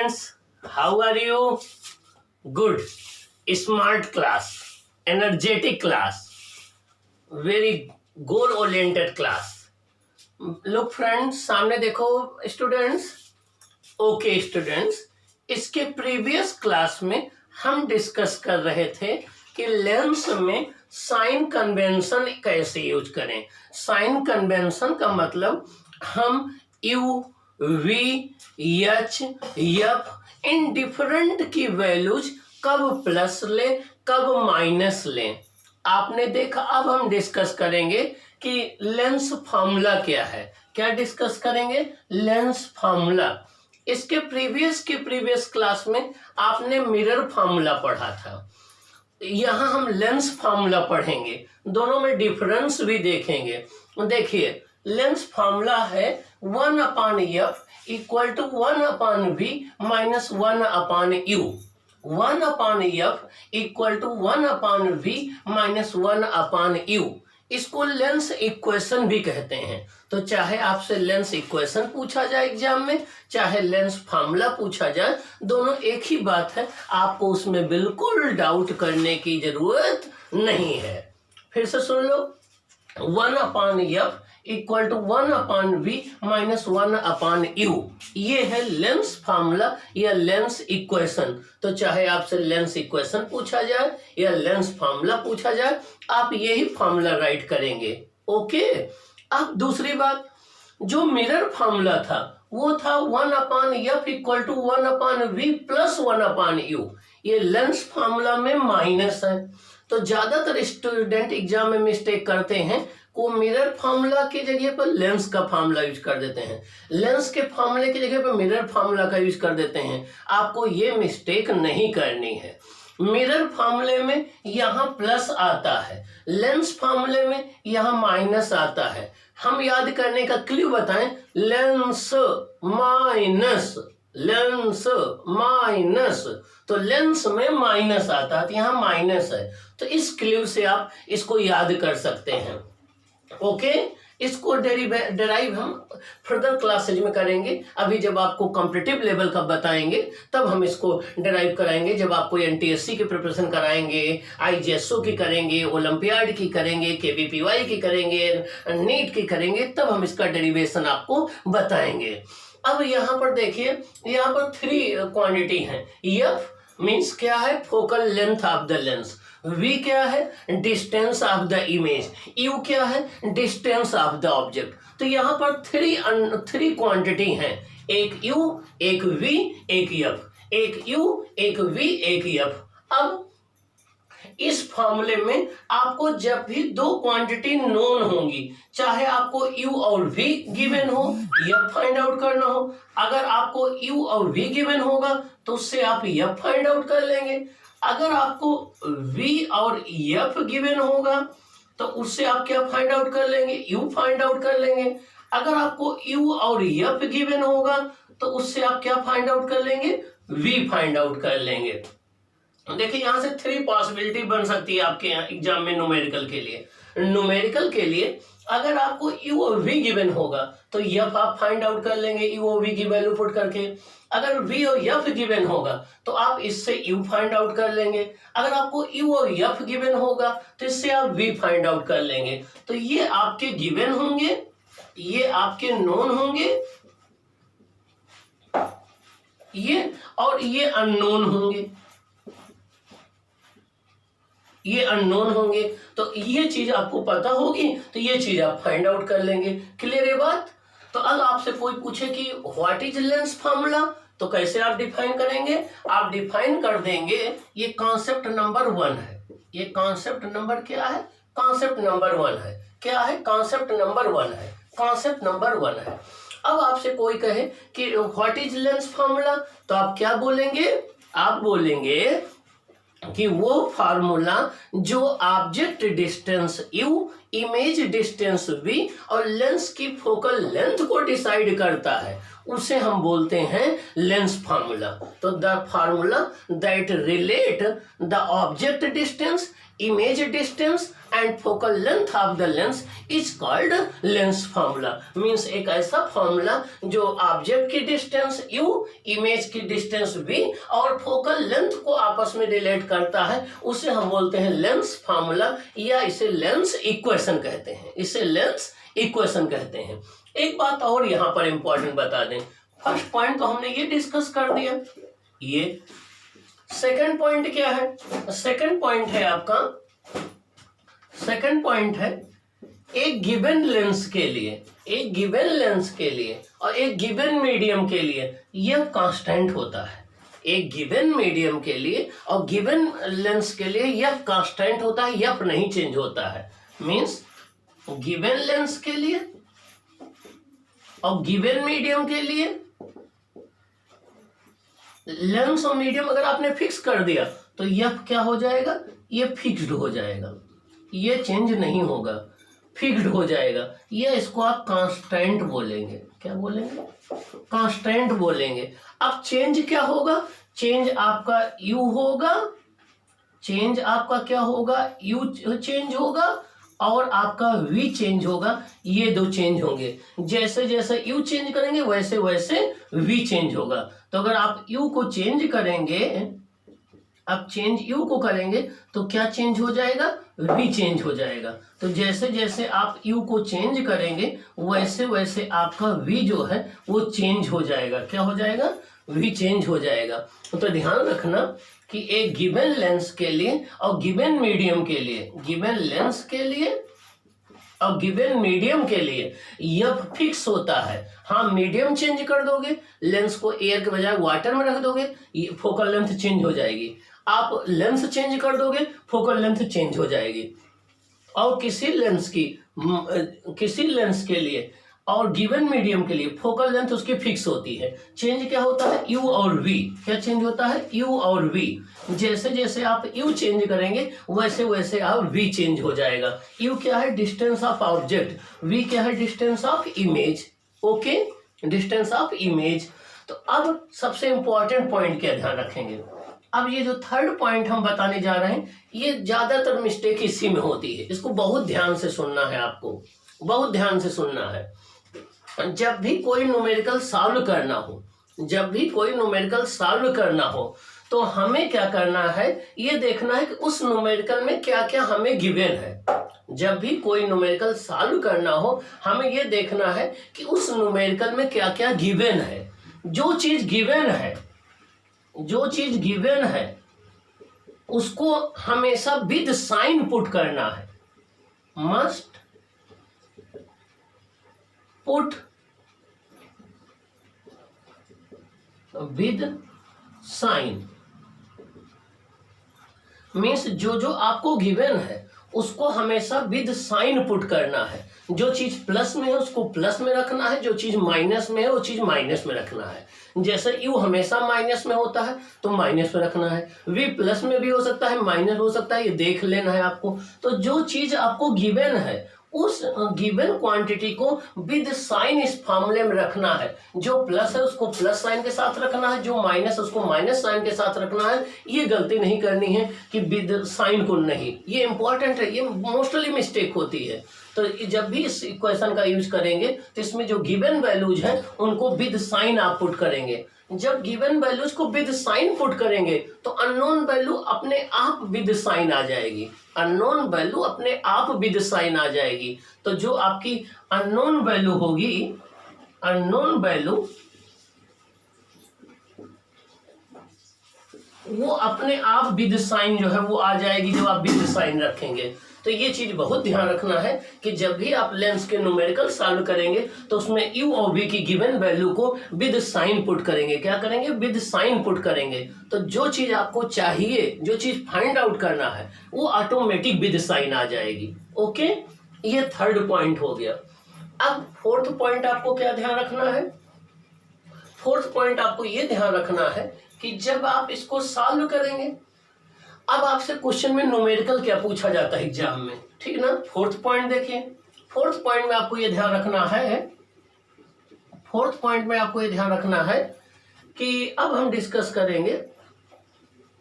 students, how are you? Good. Smart class, energetic class, very goal oriented class. लोग friends सामने देखो students. Okay students, इसके previous class में हम discuss कर रहे थे कि लेंस में साइन कन्वेंशन कैसे यूज करें. साइन कन्वेंशन का मतलब हम you V H F in different की वैल्यूज कब प्लस ले कब माइनस लें. आपने देखा. अब हम डिस्कस करेंगे कि लेंस फार्मूला क्या है. क्या डिस्कस करेंगे? Lens formula. इसके प्रीवियस क्लास में आपने मिरर फार्मूला पढ़ा था. यहाँ हम लेंस फार्मूला पढ़ेंगे. दोनों में डिफरेंस भी देखेंगे. देखिए, लेंस फार्मूला है 1/f equal to 1/v minus 1/u. 1/f equal to 1/v minus 1/u. इसको लेंस इक्वेशन भी कहते हैं. तो चाहे आपसे लेंस इक्वेशन पूछा जाए एग्जाम में, चाहे लेंस फार्मूला पूछा जाए, दोनों एक ही बात है. आपको उसमें बिल्कुल डाउट करने की जरूरत नहीं है. फिर से सुन लो. 1/f equal to 1/v minus 1/u. ये है लेंस फार्मूला या लेंस इक्वेशन. तो चाहे आपसे लेंस इक्वेशन पूछा जाए या लेंस फार्मूला पूछा जाए, आप यही फार्मूला राइट करेंगे. ओके. अब दूसरी बात, जो मिरर फार्मूला था वो था 1/f equal to 1/v plus 1/u. ये लेंस फार्मूला में माइनस है. तो ज्यादातर स्टूडेंट एग्जाम में मिस्टेक करते हैं, को मिरर फार्मूला की जगह पर लेंस का फार्मूला यूज कर देते हैं, लेंस के फार्मूले की जगह पर मिरर फार्मूला का यूज कर देते हैं. आपको ये मिस्टेक नहीं करनी है. मिरर फार्मूले में यहाँ प्लस आता है, लेंस फार्मूले में यहाँ माइनस आता है. हम याद करने का क्लू बताएं. Lens minus, lens minus. तो लेंस में माइनस आता है, तो यहाँ माइनस है. तो इस क्लू से आप इसको याद कर सकते हैं. ओके. इसको डेराइव हम फर्दर क्लासेज में करेंगे. अभी जब आपको कॉम्पिटिटिव लेवल का बताएंगे तब हम इसको डेराइव कराएंगे. जब आपको एनटीएससी की प्रिपरेशन कराएंगे, आईजीएसओ की करेंगे, ओलंपियाड की करेंगे, केवीपीवाई की करेंगे, नीट की करेंगे, तब हम इसका डेरिवेशन आपको बताएंगे. अब यहाँ पर देखिए, यहाँ पर 3 क्वांटिटी हैं. एफ मीन्स क्या है? Focal length of the lens. v क्या है? Distance of the image. u क्या है? Distance of the object. तो यहाँ पर 3 क्वांटिटी हैं. एक u, एक v, एक f. एक u, एक v, एक f. अब इस फॉर्मूले में आपको जब भी 2 क्वांटिटी नोन होंगी, चाहे आपको u और v गिवन हो या फाइंड आउट करना हो. अगर आपको u और v गिवन होगा तो उससे आप f फाइंड आउट कर लेंगे. अगर आपको v और f गिवन होगा तो उससे आप क्या फाइंड आउट कर लेंगे? u फाइंड आउट कर लेंगे. अगर आपको u और f गिवन होगा तो उससे आप क्या फाइंड आउट कर लेंगे? v फाइंड आउट कर लेंगे. देखिए, यहाँ से 3 पॉसिबिलिटी बन सकती है आपके यहाँ एग्जाम में न्यूमेरिकल के लिए. न्यूमेरिकल के लिए अगर आपको u और v गिवन होगा तो f आप फाइंड आउट कर लेंगे u और v की वैल्यू पुट करके. अगर v और f गिवन होगा तो आप इससे u फाइंड आउट कर लेंगे. अगर आपको u और f गिवन होगा तो इससे आप v फाइंड आउट कर लेंगे. तो ये आपके गिवन होंगे, ये आपके नोन होंगे, ये और ये अननोन होंगे, ये अननोन होंगे. तो ये चीज आपको पता होगी तो ये चीज आप फाइंड आउट कर लेंगे. क्लियर है बात? तो अब आपसे कोई पूछे कि व्हाट इज लेंस फार्मूला, तो कैसे आप डिफाइन करेंगे? आप डिफाइन कर देंगे. ये कॉन्सेप्ट नंबर 1 है. ये कॉन्सेप्ट नंबर क्या है? कॉन्सेप्ट नंबर 1 है. क्या है? कॉन्सेप्ट नंबर 1 है. कॉन्सेप्ट नंबर 1 है. अब आपसे कोई कहे कि व्हाट इज लेंस फार्मूला, तो आप क्या बोलेंगे? आप बोलेंगे कि वो फार्मूला जो object distance u, image distance v और लेंस की फोकल लेंथ को डिसाइड करता है, उसे हम बोलते हैं लेंस फार्मूला। तो the formula that relate the object distance, image distance and focal length of the lens is called lens formula. Means एक ऐसा फार्मूला जो ऑब्जेक्ट की डिस्टेंस u, इमेज की डिस्टेंस v और फोकल लेंथ को आपस में रिलेट करता है, उसे हम बोलते हैं लेंस फार्मूला, या इसे लेंस इक्वेशन कहते हैं, इसे लेंस इक्वेशन कहते हैं। एक बात और यहां पर इंपॉर्टेंट बता दें, फर्स्ट पॉइंट तो हमने ये डिस्कस कर दिया, ये सेकंड पॉइंट क्या है? सेकंड पॉइंट है आपका, सेकंड पॉइंट है एक गिवन लेंस के लिए, एक गिवन लेंस के लिए और एक गिवन मीडियम के लिए यह कांस्टेंट होता है। एक गिवन मीडियम के लिए और गिवन लेंस के लिए यह कांस्टेंट होता है, यह नहीं चेंज होता है। मींस गिवन लेंस के लिए और गिवन मीडियम के लिए लेंस और मीडियम अगर आपने फिक्स कर दिया तो यह क्या हो जाएगा? यह फिक्स्ड हो जाएगा, ये चेंज नहीं होगा, फिक्स्ड हो जाएगा। ये इसको आप कांस्टेंट बोलेंगे। क्या बोलेंगे? कांस्टेंट बोलेंगे। अब चेंज क्या होगा? चेंज आपका u होगा, चेंज आपका क्या होगा? u चेंज होगा और आपका v चेंज होगा। ये दो चेंज होंगे, जैसे जैसे u चेंज करेंगे वैसे वैसे v चेंज होगा। तो अगर आप u को चेंज करेंगे, अब चेंज u को करेंगे तो क्या चेंज हो जाएगा? v चेंज हो जाएगा। तो जैसे जैसे आप u को चेंज करेंगे वैसे वैसे आपका v जो है वो चेंज हो जाएगा। क्या हो जाएगा? v चेंज हो जाएगा। तो ध्यान रखना कि एक गिवन लेंस के लिए और गिवन मीडियम के लिए, गिवन लेंस के लिए और गिवन मीडियम के लिए यह फिक्स होता है। हाँ, मीडियम चेंज कर दोगे, लेंस को एयर के बजाय वाटर में रख दोगे, फोकल लेंथ चेंज हो जाएगी। आप लेंस चेंज कर दोगे, फोकल लेंथ चेंज हो जाएगी। और किसी लेंस के लिए और गिवन मीडियम के लिए फोकल लेंथ उसकी फिक्स होती है। चेंज क्या होता है? u और v। क्या चेंज होता है? u और v। जैसे जैसे आप u चेंज करेंगे वैसे वैसे आप v चेंज हो जाएगा। u क्या है? Distance of object. v क्या है? Distance of image. Okay, distance of image. तो अब सबसे इंपॉर्टेंट पॉइंट क्या ध्यान रखेंगे? अब ये जो थर्ड पॉइंट हम बताने जा रहे हैं, ये ज्यादातर मिस्टेक इसी में होती है। इसको बहुत ध्यान से सुनना है, आपको बहुत ध्यान से सुनना है। जब भी कोई न्यूमेरिकल सॉल्व करना हो, जब भी कोई न्यूमेरिकल सॉल्व करना हो तो हमें क्या करना है? ये देखना है कि उस न्यूमेरिकल में क्या क्या हमें गिवन है। जब भी कोई न्यूमेरिकल सॉल्व करना हो हमें ये देखना है कि उस न्यूमेरिकल में क्या क्या गिवन है। जो चीज गिवन है, जो चीज गिवन है उसको हमेशा विद साइन पुट करना है। Must put with sign. Means जो जो आपको गिवन है उसको हमेशा विद साइन पुट करना है। जो चीज प्लस में है उसको प्लस में रखना है, जो चीज माइनस में है वो चीज माइनस में रखना है। जैसे u हमेशा माइनस में होता है तो माइनस में रखना है, v प्लस में भी हो सकता है, माइनस हो सकता है, ये देख लेना है आपको। तो जो चीज आपको गिवन है उस गिवन क्वांटिटी को विद साइन इस फॉर्मूले में रखना है। जो प्लस है उसको प्लस साइन के साथ रखना है, जो माइनस उसको माइनस साइन के साथ रखना है। ये गलती नहीं करनी है कि विद साइन को नहीं, ये इंपॉर्टेंट है, ये मोस्टली मिस्टेक होती है। तो जब भी इस इक्वेशन का यूज करेंगे तो इसमें जो गिवन वैल्यूज है उनको विद साइन आप पुट करेंगे। जब गिवन वैल्यूज को विद साइन पुट करेंगे तो अननोन वैल्यू अपने आप विद साइन आ जाएगी, अननोन वैल्यू अपने आप विद साइन आ जाएगी। तो जो आपकी अननोन वैल्यू होगी, अननोन वैल्यू वो अपने आप विद साइन जो है वो आ जाएगी जब आप विद साइन रखेंगे। तो ये चीज बहुत ध्यान रखना है कि जब भी आप लेंस के न्यूमेरिकल सॉल्व करेंगे तो उसमें u और v की गिवन वैल्यू को विद साइन पुट करेंगे। क्या करेंगे? विद साइन पुट करेंगे। तो जो चीज आपको चाहिए, जो चीज फाइंड आउट करना है वो ऑटोमेटिक विद साइन आ जाएगी। ओके, ये थर्ड पॉइंट हो गया। अब फोर्थ पॉइंट आपको क्या ध्यान रखना है? फोर्थ पॉइंट आपको ये ध्यान रखना है कि जब आप इसको सॉल्व करेंगे, अब आपसे क्वेश्चन में न्यूमेरिकल क्या पूछा जाता है एग्जाम में, ठीक ना। फोर्थ पॉइंट देखिए, फोर्थ पॉइंट में आपको ये ध्यान रखना है, फोर्थ पॉइंट में आपको ये ध्यान रखना है कि अब हम डिस्कस करेंगे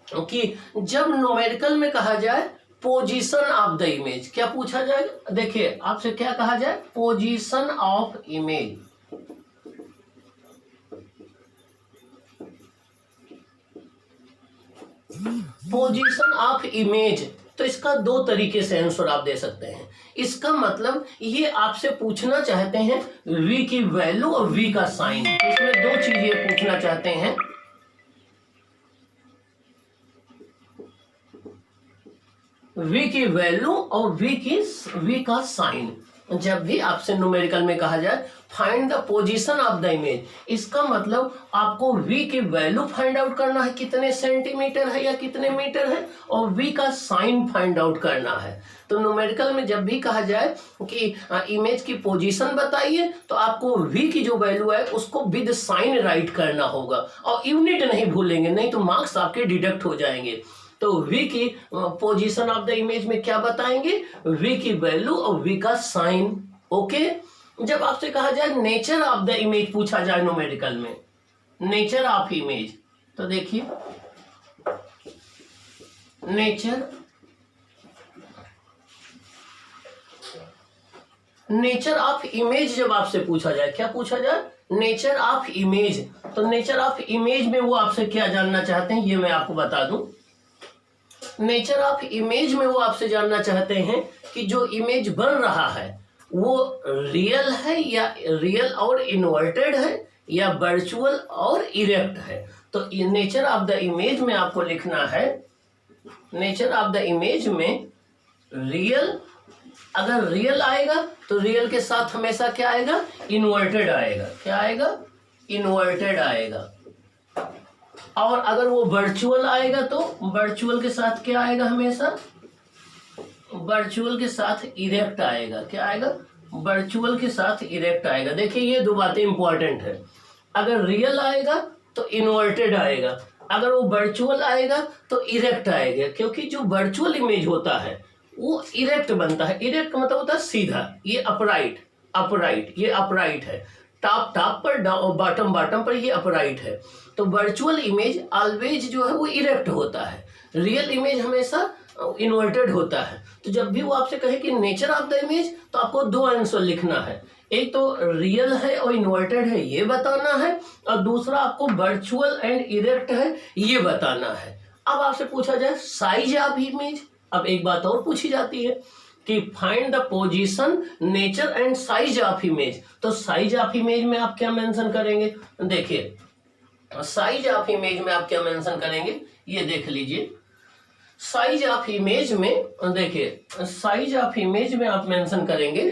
कि जब न्यूमेरिकल में कहा जाए पोजीशन ऑफ द इमेज, क्या पूछा जाएगा? देखिए आपसे क्या कहा जाए, position of image. Position of image, तो इसका दो तरीके से आंसर आप दे सकते हैं। इसका मतलब ये आपसे पूछना चाहते हैं v की वैल्यू और v का साइन, इसमें दो चीजें पूछना चाहते हैं। v की वैल्यू और v का साइन। जब भी आपसे न्यूमेरिकल में कहा जाए find the position of the image, इसका मतलब आपको v की वैल्यू फाइंड आउट करना है, कितने सेंटीमीटर है या कितने मीटर है, और v का साइन फाइंड आउट करना है। तो न्यूमेरिकल में जब भी कहा जाए कि इमेज की पोजीशन बताइए, तो आपको v की जो वैल्यू है उसको विद साइन राइट करना होगा, और यूनिट नहीं भूलेंगे, नहीं तो मार्क्स आपके डिडक्ट हो जाएंगे। तो v की पोजीशन ऑफ द इमेज में क्या बताएंगे, v की वैल्यू और v का साइन। ओके, जब आपसे कहा जाए नेचर ऑफ द इमेज पूछा जाए न्यूमेरिकल में, नेचर ऑफ इमेज, तो देखिए नेचर ऑफ इमेज जब आपसे पूछा जाए, क्या पूछा जाए, नेचर ऑफ इमेज। तो नेचर ऑफ इमेज में वो आपसे क्या जानना चाहते हैं, ये मैं आपको बता दूं। नेचर ऑफ इमेज में वो आपसे जानना चाहते हैं कि जो इमेज बन रहा है वो रियल है या रियल और इन्वर्टेड है या वर्चुअल और इरेक्ट है। तो नेचर ऑफ द इमेज में आपको लिखना है, नेचर ऑफ द इमेज में रियल, अगर रियल आएगा तो रियल के साथ हमेशा क्या आएगा, इन्वर्टेड आएगा। क्या आएगा, इन्वर्टेड आएगा। और अगर वो वर्चुअल आएगा तो वर्चुअल के साथ क्या आएगा, हमेशा वर्चुअल के साथ इरेक्ट आएगा। क्या आएगा, वर्चुअल के साथ इरेक्ट आएगा। देखिए ये दो बातें इंपॉर्टेंट है, अगर रियल आएगा तो इन्वर्टेड आएगा, अगर वो वर्चुअल आएगा तो इरेक्ट आएगा, क्योंकि जो वर्चुअल इमेज होता है वो इरेक्ट बनता है। इरेक्ट मतलब होता है सीधा, ये अपराइट, अपराइट, ये अपराइट है, टॉप टॉप पर, बॉटम बॉटम पर, ये अपराइट है। तो वर्चुअल इमेज ऑलवेज जो है वो इरेक्ट होता है, रियल इमेज हमेशा इन्वर्टेड होता है। तो जब भी वो आपसे कहे कि नेचर ऑफ द इमेज, तो आपको दो आंसर लिखना है, एक तो रियल है और इन्वर्टेड है ये बताना है, और दूसरा आपको वर्चुअल एंड इरेक्ट है ये बताना है। अब आपसे पूछा जाए साइज ऑफ इमेज, अब एक बात और पूछी जाती है कि find the position, nature and size of image. तो साइज ऑफ इमेज में आप क्या मेंशन करेंगे, देखिए साइज ऑफ इमेज में आप क्या मेंशन करेंगे, ये देख लीजिए। साइज ऑफ इमेज में देखिए, साइज ऑफ इमेज में आप मेंशन करेंगे,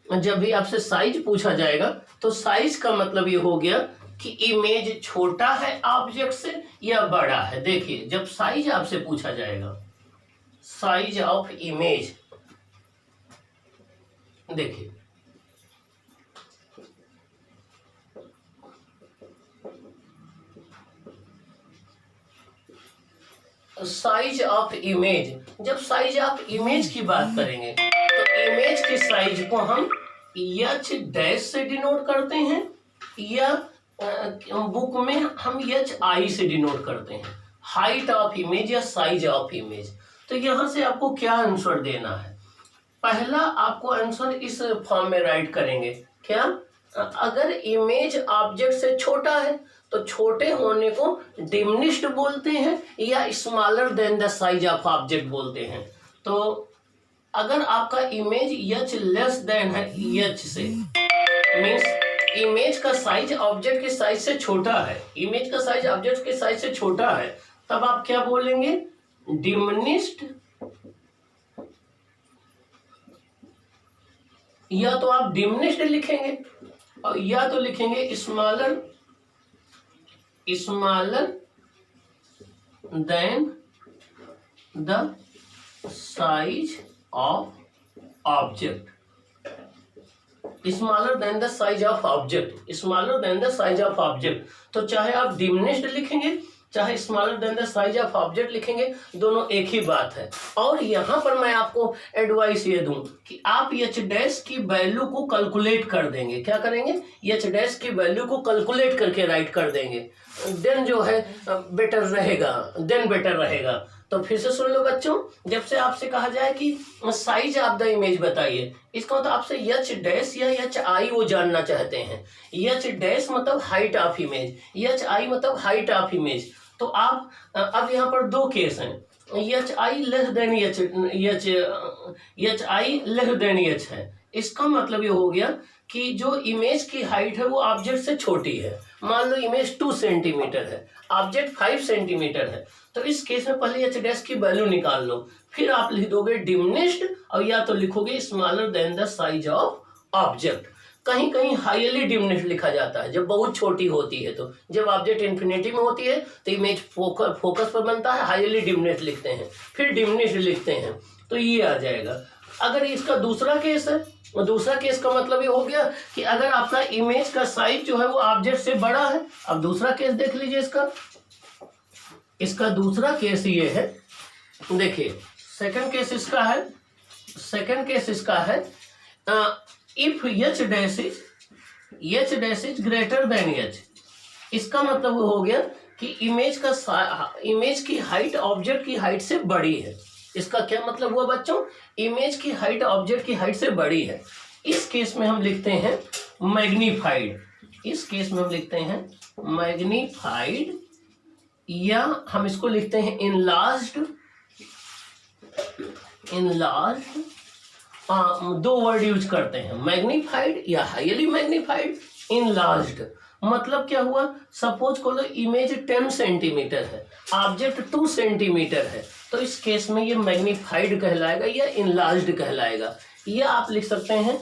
जब भी आपसे साइज पूछा जाएगा तो साइज का मतलब ये हो गया कि इमेज छोटा है ऑब्जेक्ट से या बड़ा है। देखिए जब साइज आपसे पूछा जाएगा, साइज ऑफ इमेज, देखिए साइज ऑफ इमेज, जब साइज ऑफ इमेज की बात करेंगे तो इमेज के साइज को हम एच डैश से डिनोट करते हैं या बुक में हम एच आई से डिनोट करते हैं, हाइट ऑफ इमेज या साइज ऑफ इमेज। तो यहां से आपको क्या आंसर देना है, पहला आपको आंसर इस फॉर्म में राइट करेंगे, क्या, अगर इमेज ऑब्जेक्ट से छोटा है तो छोटे होने को डिमिनिश्ड बोलते हैं या smaller than the size of object बोलते हैं। तो अगर आपका इमेज एच लेस देन है एच से, मीन्स इमेज का साइज ऑब्जेक्ट के साइज से छोटा है, इमेज का साइज ऑब्जेक्ट के साइज से छोटा है, तब आप क्या बोलेंगे, डिमिनिश्ड, या तो आप डिमिनिश्ड लिखेंगे और या तो लिखेंगे smaller, smaller than the size of object, smaller than the size of object, smaller than the size of object. तो चाहे आप डिमिनिश्ड लिखेंगे चाहे smaller than the size of object लिखेंगे, दोनों एक ही बात है। और यहाँ पर मैं आपको एडवाइस ये दूं कि आप एच डैश की वैल्यू को कैलकुलेट कर देंगे। क्या करेंगे? एच डैश की वैल्यू को कैलकुलेट करके राइट कर देंगे, देन जो है बेटर रहेगा, देन बेटर रहेगा। तो फिर से सुन लो बच्चों, जब से आपसे कहा जाए कि साइज ऑफ द इमेज बताइए, इसका मतलब आपसे एच डैश या एच आई वो जानना चाहते हैं। एच डैश मतलब height of image, H I मतलब हाइट ऑफ इमेज। तो आप अब यहाँ पर दो केस हैं, H I less than H I less than H है। इसका मतलब ये हो गया कि जो इमेज की हाइट है वो ऑब्जेक्ट से छोटी है। मान लो इमेज 2 सेंटीमीटर है, ऑब्जेक्ट 5 सेंटीमीटर है, तो इस केस में पहले एच डैश की वैल्यू निकाल लो, फिर आप लिख दोगे डिमिनिश्ड, और या तो लिखोगे smaller than the size of object. कहीं कहीं हाईली डिमिनिश्ड लिखा जाता है जब बहुत छोटी होती है। तो जब ऑब्जेक्ट इन्फिनिटी में होती है तो इमेज फोकस पर बनता है, हाईली डिमिनिश्ड लिखते हैं, फिर डिमिनिश्ड लिखते हैं, तो ये आ जाएगा। अगर इसका दूसरा केस है, दूसरा केस का मतलब ये हो गया कि अगर आपका इमेज का साइज जो है वो ऑब्जेक्ट से बड़ा है। अब दूसरा केस देख लीजिए, इसका दूसरा केस ये है, देखिए सेकंड केस इसका है, सेकंड केस इसका है if H dash is greater than H. इसका मतलब वो हो गया कि इमेज की हाइट ऑब्जेक्ट की हाइट से बड़ी है। इसका क्या मतलब हुआ बच्चों? इमेज की हाइट ऑब्जेक्ट की हाइट से बड़ी है। इस केस में हम लिखते हैं मैग्नीफाइड, इस केस में हम लिखते हैं मैग्नीफाइड, या हम इसको लिखते हैं इनलार्ज्ड। दो वर्ड यूज करते हैं, मैग्नीफाइड या हाईली मैग्नीफाइड, इनलार्ज्ड। मतलब क्या हुआ? सपोज को लो इमेज 10 सेंटीमीटर है, ऑब्जेक्ट 2 सेंटीमीटर है, तो इस केस में ये मैग्नीफाइड कहलाएगा या इनलार्ज्ड कहलाएगा। या आप लिख सकते हैं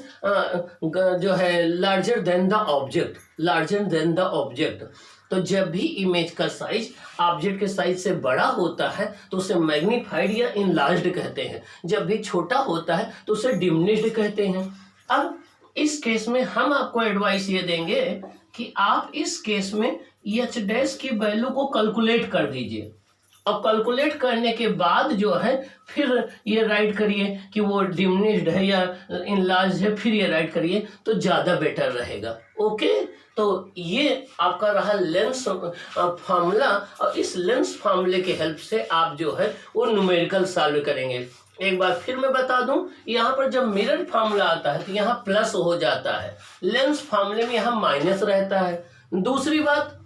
जो है larger than the object, larger than the object. तो जब भी इमेज का साइज ऑब्जेक्ट के साइज से बड़ा होता है तो उसे मैग्नीफाइड या इनलार्ज्ड कहते हैं, जब भी छोटा होता है तो उसे डिमिनिश्ड कहते हैं। अब इस केस में हम आपको एडवाइस ये देंगे कि आप इस केस में एच डैश की वैल्यू को कैलकुलेट कर दीजिए, और कैलकुलेट करने के बाद जो है फिर ये राइट करिए कि वो डिमिनिश्ड है या इनलार्ज है, फिर ये राइट करिए तो ज़्यादा बेटर रहेगा। ओके, तो ये आपका रहा लेंस फार्मूला, और इस लेंस फार्मूले के हेल्प से आप जो है वो न्यूमेरिकल सॉल्व करेंगे। एक बार फिर मैं बता दूं, यहाँ पर जब मिरर फार्मूला आता है तो यहाँ प्लस हो जाता है, लेंस फार्मूले में यहाँ माइनस रहता है। दूसरी बात,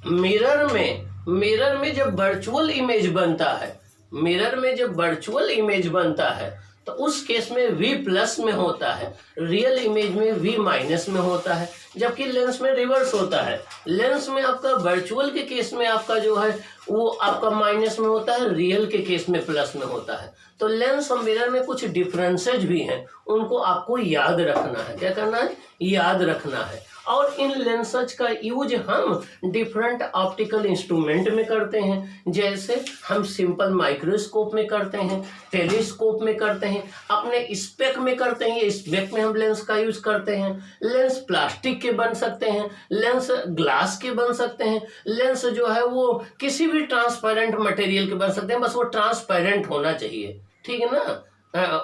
मिरर में जब वर्चुअल इमेज बनता है, मिरर में जब वर्चुअल इमेज बनता है तो उस केस में v प्लस में होता है, रियल इमेज में v माइनस में होता है, जबकि लेंस में रिवर्स होता है। लेंस में आपका वर्चुअल के केस में आपका जो है वो आपका माइनस में होता है, रियल के केस में प्लस में होता है। तो लेंस और मिरर में कुछ डिफरेंसेज भी हैं, उनको आपको याद रखना है। क्या करना है? याद रखना है। और इन लेंसेज का यूज हम डिफरेंट ऑप्टिकल इंस्ट्रूमेंट में करते हैं, जैसे हम सिंपल माइक्रोस्कोप में करते हैं, टेलीस्कोप में करते हैं, अपने स्पेक में करते हैं। स्पेक में हम लेंस का यूज करते हैं। लेंस प्लास्टिक के बन सकते हैं, लेंस ग्लास के बन सकते हैं, लेंस जो है वो किसी भी ट्रांसपेरेंट मटेरियल के बन सकते हैं, बस वो ट्रांसपेरेंट होना चाहिए, ठीक है ना,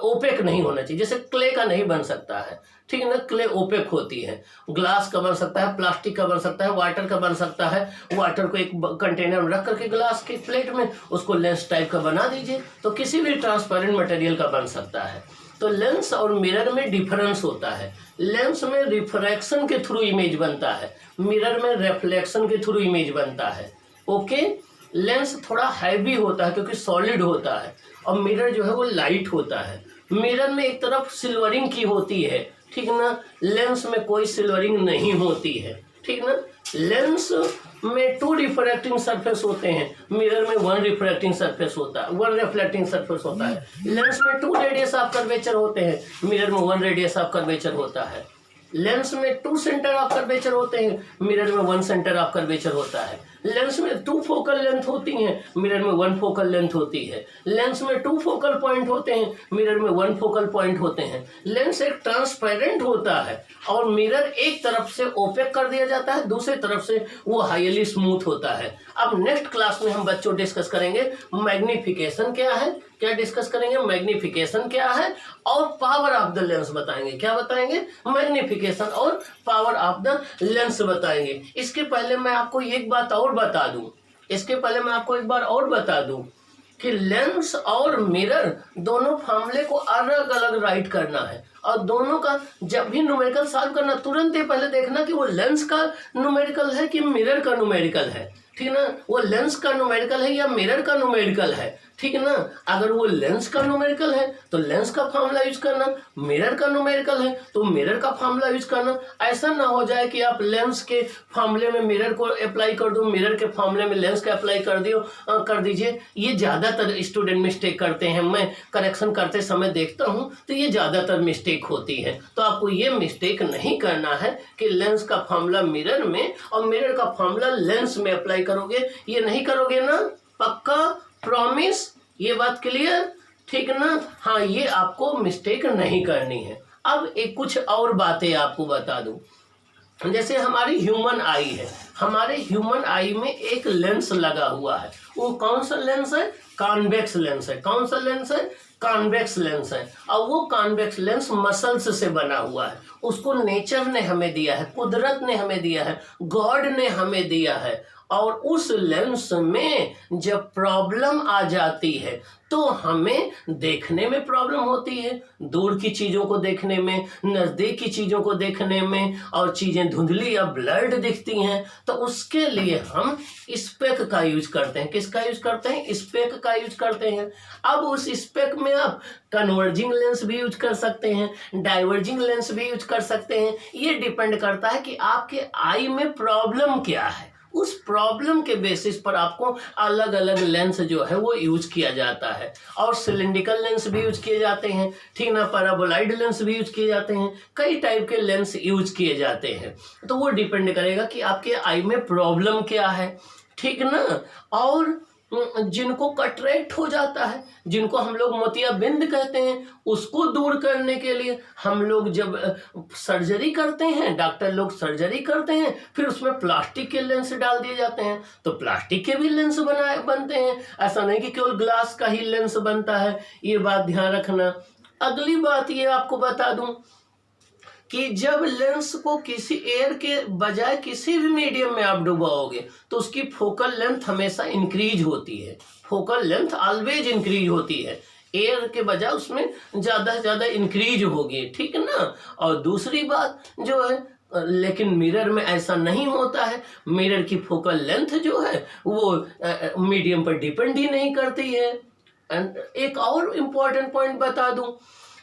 ओपेक नहीं होना चाहिए। जैसे क्ले का नहीं बन सकता है, ठीक है ना, क्ले ओपेक होती है। ग्लास का बन सकता है, प्लास्टिक का बन सकता है, वाटर का बन सकता है। वाटर को एक कंटेनर में रख करके ग्लास के प्लेट में उसको लेंस टाइप का बना दीजिए, तो किसी भी ट्रांसपेरेंट मटेरियल का बन सकता है। तो लेंस और मिरर में डिफरेंस होता है। लेंस में रिफ्रैक्शन के थ्रू इमेज बनता है, मिरर में रिफ्लेक्शन के थ्रू इमेज बनता है। ओके, लेंस थोड़ा हैवी होता है क्योंकि सॉलिड होता है, और मिरर जो है वो लाइट होता है। मिरर में एक तरफ सिल्वरिंग की होती है, ठीक ना, लेंस में कोई सिल्वरिंग नहीं होती है, ठीक ना। लेंस में 2 रिफ्रैक्टिंग सरफेस होते हैं, मिरर में 1 रिफ्रैक्टिंग सरफेस होता है, 1 रिफ्लेक्टिंग सरफेस होता है। लेंस में 2 रेडियस ऑफ कर्वेचर होते हैं, मिरर में 1 रेडियस ऑफ कर्वेचर होता है। लेंस में 2 सेंटर ऑफ कर्वेचर होते हैं, मिरर में 1 सेंटर ऑफ कर्वेचर होता है। लेंस में 2 फोकल लेंथ होती हैं, मिरर में 1 फोकल लेंथ होती है। लेंस में 2 फोकल पॉइंट होते हैं, मिरर में 1 फोकल पॉइंट होते हैं। लेंस एक ट्रांसपेरेंट होता है और मिरर एक तरफ से ओपेक कर दिया जाता है, दूसरी तरफ से वो हाईली स्मूथ होता है। अब नेक्स्ट क्लास में हम बच्चों डिस्कस करेंगे मैग्निफिकेशन क्या है, क्या डिस्कस करेंगे, मैग्निफिकेशन क्या है और पावर ऑफ द लेंस बताएंगे। क्या बताएंगे? मैग्निफिकेशन और पावर ऑफ द लेंस बताएंगे। इसके पहले मैं आपको एक बात और बता दूं, इसके पहले मैं आपको एक बार और बता दूं कि लेंस और मिरर दोनों फॉर्मूले को अलग अलग राइट करना है और दोनों का जब भी न्यूमेरिकल सॉल्व करना तुरंत ही पहले देखना कि वो लेंस का न्यूमेरिकल है कि मिरर का न्यूमेरिकल है, ठीक ना। वो लेंस का न्यूमेरिकल है या मिरर का न्यूमेरिकल है, ठीक ना। अगर वो लेंस का न्यूमेरिकल है तो लेंस का फॉर्मूला यूज करना, मिरर का न्यूमेरिकल है तो मिरर का फॉर्मूला यूज करना। ऐसा ना हो जाए कि आप लेंस के फॉर्मूले में मिरर को अप्लाई कर दो, मिरर के फॉर्मूले में लेंस का अप्लाई कर दीजिए। ये ज़्यादातर स्टूडेंट मिस्टेक करते हैं, मैं करेक्शन करते समय देखता हूँ तो ये ज़्यादातर मिस्टेक होती है। तो आपको ये मिस्टेक नहीं करना है कि लेंस का फॉर्मूला मिरर में और मिरर का फॉर्मूला लेंस में अप्लाई करोगे, ये नहीं करोगे ना, पक्का प्रॉमिस, ये बात क्लियर, ठीक ना। हाँ, ये आपको मिस्टेक नहीं करनी है। अब एक कुछ और बातें आपको बता दूं, जैसे हमारी ह्यूमन आई है, हमारे ह्यूमन आई में एक लेंस लगा हुआ है। वो कौन सा लेंस है? कॉन्वेक्स लेंस है। कौन सा लेंस है? कॉन्वेक्स लेंस है। और वो कॉन्वेक्स लेंस मसल्स से बना हुआ है, उसको नेचर ने हमें दिया है, कुदरत ने हमें दिया है, गॉड ने हमें दिया है। और उस लेंस में जब प्रॉब्लम आ जाती है तो हमें देखने में प्रॉब्लम होती है, दूर की चीज़ों को देखने में, नज़दीक की चीज़ों को देखने में, और चीज़ें धुंधली या ब्लर्ड दिखती हैं। तो उसके लिए हम स्पेक का यूज करते हैं। किसका यूज करते हैं? स्पेक का यूज करते हैं। अब उस स्पेक में आप कन्वर्जिंग लेंस भी यूज कर सकते हैं, डाइवर्जिंग लेंस भी यूज कर सकते हैं। ये डिपेंड करता है कि आपके आई में प्रॉब्लम क्या है, उस प्रॉब्लम के बेसिस पर आपको अलग अलग लेंस जो है वो यूज किया जाता है। और सिलिंड्रिकल लेंस भी यूज किए जाते हैं, ठीक ना, पैराबोलाइड लेंस भी यूज किए जाते हैं, कई टाइप के लेंस यूज किए जाते हैं। तो वो डिपेंड करेगा कि आपके आई में प्रॉब्लम क्या है, ठीक ना। और जिनको कटरेक्ट हो जाता है, जिनको हम लोग मोतियाबिंद कहते हैं, उसको दूर करने के लिए हम लोग जब सर्जरी करते हैं, डॉक्टर लोग सर्जरी करते हैं, फिर उसमें प्लास्टिक के लेंस डाल दिए जाते हैं। तो प्लास्टिक के भी लेंस बनते हैं, ऐसा नहीं कि केवल ग्लास का ही लेंस बनता है, ये बात ध्यान रखना। अगली बात ये आपको बता दूं कि जब लेंस को किसी एयर के बजाय किसी भी मीडियम में आप डुबाओगे तो उसकी फोकल लेंथ हमेशा इंक्रीज होती है, फोकल लेंथ ऑलवेज इंक्रीज होती है, एयर के बजाय उसमें ज़्यादा से ज़्यादा इंक्रीज होगी, ठीक ना। और दूसरी बात जो है, लेकिन मिरर में ऐसा नहीं होता है, मिरर की फोकल लेंथ जो है वो मीडियम पर डिपेंड ही नहीं करती है। एंड एक और इम्पॉर्टेंट पॉइंट बता दूं,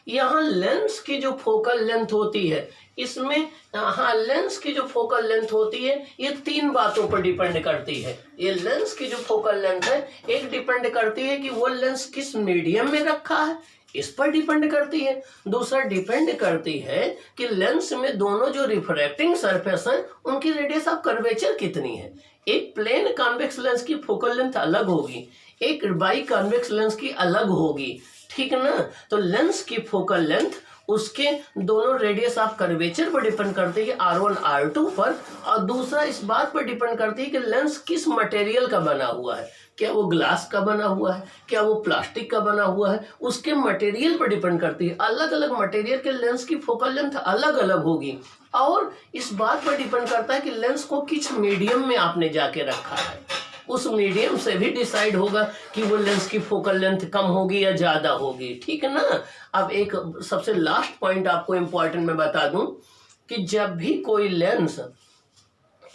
यहाँ लेंस की जो फोकल लेंथ होती है, इसमें हाँ, लेंस की जो फोकल लेंथ होती है ये 3 बातों पर डिपेंड करती है। ये लेंस की जो फोकल लेंथ है, एक डिपेंड करती है कि वो लेंस किस मीडियम में रखा है, इस पर डिपेंड करती है। दूसरा डिपेंड करती है कि लेंस में दोनों जो रिफ्रैक्टिंग सरफेस हैं उनकी रेडियस ऑफ कर्वेचर कितनी है। एक प्लेन कॉन्वेक्स लेंस की फोकल लेंथ अलग होगी, एक बाई कॉन्वेक्स लेंस की अलग होगी, ठीक ना। तो लेंस की फोकल लेंथ उसके दोनों रेडियस ऑफ कर्वेचर पर डिपेंड करती है, R1 R2 पर, और दूसरा इस बात पर डिपेंड करती है कि लेंस किस मटेरियल का बना हुआ है, क्या वो ग्लास का बना हुआ है, क्या वो प्लास्टिक का बना हुआ है, उसके मटेरियल पर डिपेंड करती है। अलग अलग मटेरियल के लेंस की फोकल लेंथ अलग अलग होगी। और इस बात पर डिपेंड करता है कि लेंस को किस मीडियम में आपने जाके रखा है, उस मीडियम से भी डिसाइड होगा कि वो लेंस की फोकल लेंथ कम होगी या ज़्यादा होगी, ठीक है ना। अब एक सबसे लास्ट पॉइंट आपको इम्पोर्टेंट मैं बता दूं कि जब भी कोई लेंस,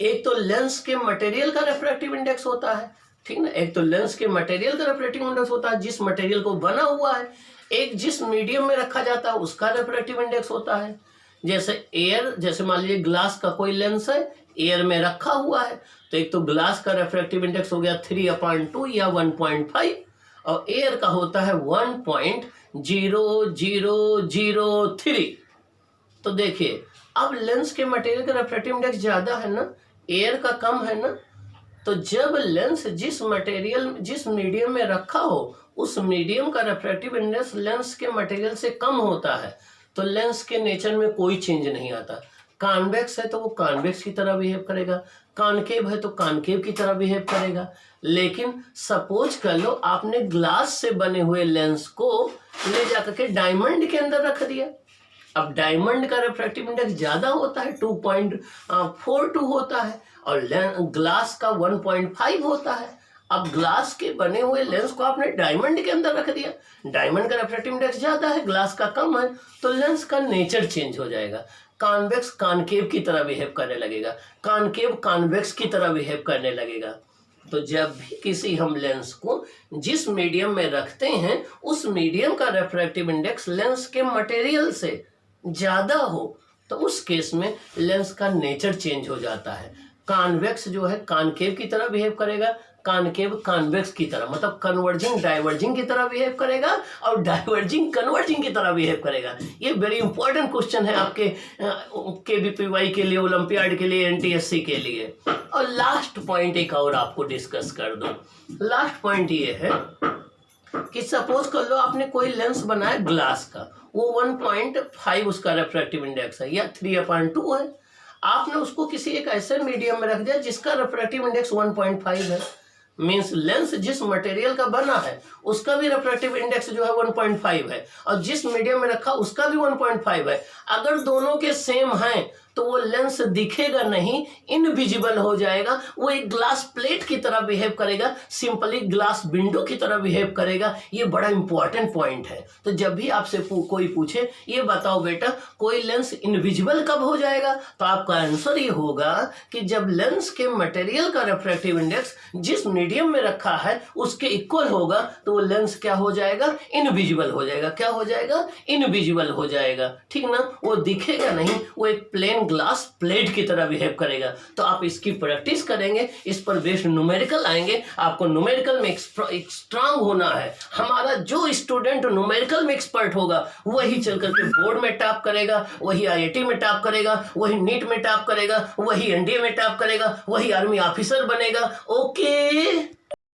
एक तो लेंस के मटेरियल का रिफ्रैक्टिव इंडेक्स होता है, ठीक ना, एक तो लेंस के मटेरियल का रिफ्रैक्टिव इंडेक्स होता है जिस मटेरियल को बना हुआ है, एक जिस मीडियम में रखा जाता है उसका रिफ्रैक्टिव इंडेक्स होता है। जैसे एयर, जैसे मान लीजिए ग्लास का कोई लेंस है, एयर में रखा हुआ है, तो एक तो ग्लास का रिफ्रैक्टिव इंडेक्स हो गया 3/2 या 1.5, और एयर का होता है 1.0003। तो देखिए, अब लेंस के मटेरियल का रिफ्रैक्टिव इंडेक्स ज़्यादा है ना, एयर का कम है ना, तो जब लेंस जिस मीडियम में रखा हो उस मीडियम का रिफ्रैक्टिव इंडेक्स लेंस के मटेरियल से कम होता है तो लेंस के नेचर में कोई चेंज नहीं आता। कॉन्वेक्स है तो वो कॉन्वेक्स की तरह बिहेव करेगा, कॉनकेव है तो कॉनकेव की तरह बिहेव करेगा। लेकिन सपोज कर लो आपने ग्लास से बने हुए लेंस को ले जाकर के डायमंड के अंदर रख दिया। अब डायमंड का रिफ्रैक्टिव इंडेक्स ज्यादा होता है, 2.42 होता है, और ग्लास का 1.5 होता है। अब ग्लास के बने हुए लेंस को आपने डायमंड के अंदर रख दिया, डायमंड का रिफ्रैक्टिव इंडेक्स ज्यादा है, ग्लास का कम है, तो लेंस का नेचर चेंज हो जाएगा। कॉन्वेक्स कॉनकेव की तरह बिहेव करने लगेगा, कॉनकेव कॉन्वेक्स की तरह बिहेव करने लगेगा। तो जब भी किसी हम लेंस को जिस मीडियम में रखते हैं उस मीडियम का रिफ्रैक्टिव इंडेक्स लेंस के मटेरियल से ज्यादा हो तो उस केस में लेंस का नेचर चेंज हो जाता है। कॉन्वेक्स जो है कॉनकेव की तरह बिहेव करेगा, कॉनकेव कॉन्वेक्स की तरह, मतलब कन्वर्जिंग डाइवर्जिंग की तरह बिहेव करेगा और डाइवर्जिंग कन्वर्जिंग की तरह बिहेव करेगा। ये वेरी इंपॉर्टेंट क्वेश्चन है आपके KVPY के लिए, ओलंपियाड के लिए, NTSC के लिए। और लास्ट पॉइंट एक और आपको डिस्कस कर दूं। लास्ट पॉइंट ये है कि सपोज कर लो आपने कोई लेंस बनाया ग्लास का, वो 1.5 उसका रिफ्रैक्टिव इंडेक्स है या 3/2 है। आपने उसको किसी एक ऐसे मीडियम में रख दिया जिसका रिफ्रैक्टिव इंडेक्स 1.5 है। मीन्स लेंस जिस मटेरियल का बना है उसका भी रिफ्रैक्टिव इंडेक्स जो है 1.5 है और जिस मीडियम में रखा उसका भी 1.5 है। अगर दोनों के सेम हैं तो वो लेंस दिखेगा नहीं, इनविजिबल हो जाएगा, वो एक ग्लास प्लेट की तरह बिहेव करेगा, सिंपली ग्लास विंडो की तरह बिहेव करेगा। ये बड़ा इंपॉर्टेंट पॉइंट है। तो जब भी आपसे कोई पूछे ये बताओ बेटा कोई लेंस इनविजिबल कब हो जाएगा, तो आपका आंसर ये होगा कि जब लेंस के मटेरियल का रिफ्रैक्टिव इंडेक्स जिस मीडियम में रखा है उसके इक्वल होगा तो वो लेंस क्या हो जाएगा, इनविजिबल हो जाएगा। क्या हो जाएगा, इनविजिबल हो जाएगा, ठीक ना, वो दिखेगा नहीं, वो एक प्लेन ग्लास प्लेट की तरह बिहेव करेगा। तो आप इसकी प्रैक्टिस करेंगे, इस पर बेस्ड न्यूमेरिकल आएंगे। आपको न्यूमेरिकल में स्ट्रांग होना है। हमारा जो स्टूडेंट न्यूमेरिकल में एक्सपर्ट होगा वही चल करके बोर्ड में टॉप करेगा, वही IIT में टॉप करेगा, वही नीट में टॉप करेगा, वही NDA में टॉप करेगा, वही आर्मी ऑफिसर बनेगा। ओके।